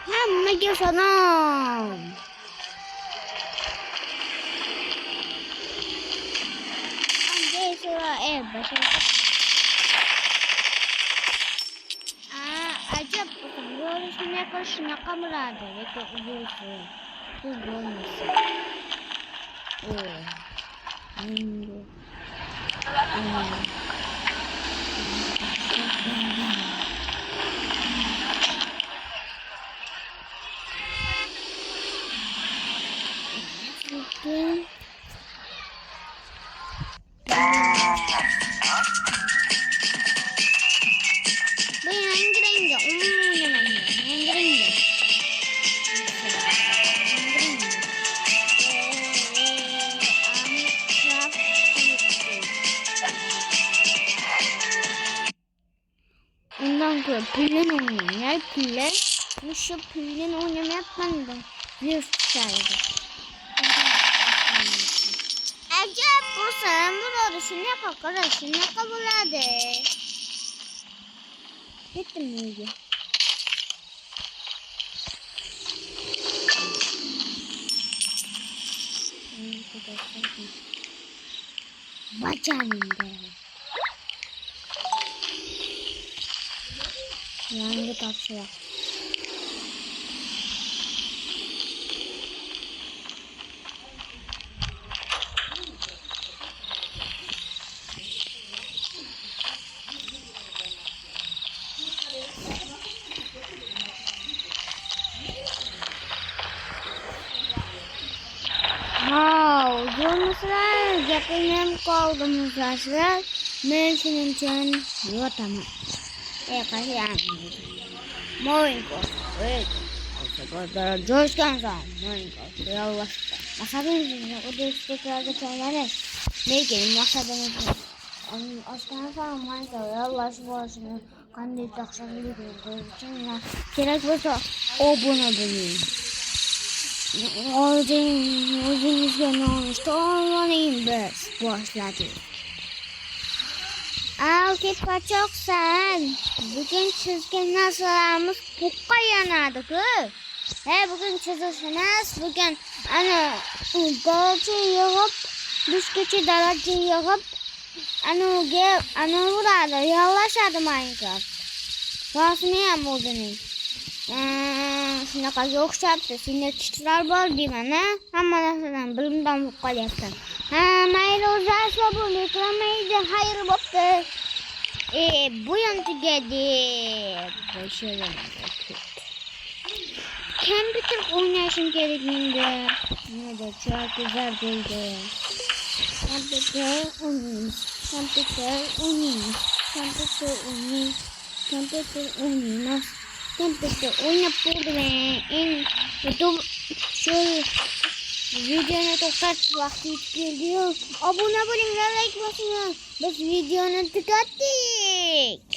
Hammaga salom. Ajab bo'ldi. Shunaqa bo'ladi, lekin uzilsin. Bu bo'lmasa. Endi. Ondan sonra pillen oynayayım. Pillen. Şu pillen oynamayapman da. 100 saydı. Acaba bu sen bunu şunaqa bo'ladi. Yetdim uyga. Bacandı. Yangi topshiriq. Bo'lmaslar, gapim qoldim sizlar. Men shuning uchun yotaman. Qasham. Mo'yinko. Jo'shkansan. Mo'yinko. Yollaşdi. Maqsadimizni o'zbeklarga tayyorlash. Lekin maqsadimiz oshdan Mo'yinko yollash bo'lishini qanday taqsirligini ko'rish uchun kerak bo'lsa obuna bo'ling. O'zingizga nonushta oling, biz boshladik. Ketqachoqsan. Bugun chizgan narsalarimiz puqqa yanadi-ku. Bugun chizishimiz, bugun daraja yig'ib, dushgacha daraja yig'ib, uradi, yollashadi Minecraft. Rasmiy ham o'zining. Shunaqaga o'xshabdi. Sinetchilar bor deyman, hamma narsadan bilimdan bo'lib qolyapsan. Mayli o'zasi bu reklamaydi, xayr bo'pti. Bu ham tugadi. Kompyuter o'ynashim kerak menda. Nima chakizar deydi. Kompyuter o'ynab bo'ldim. Shu videoni to'xtatish vaqti keldi. Obuna bo'ling, like bosing. Biz videoni tugatdik.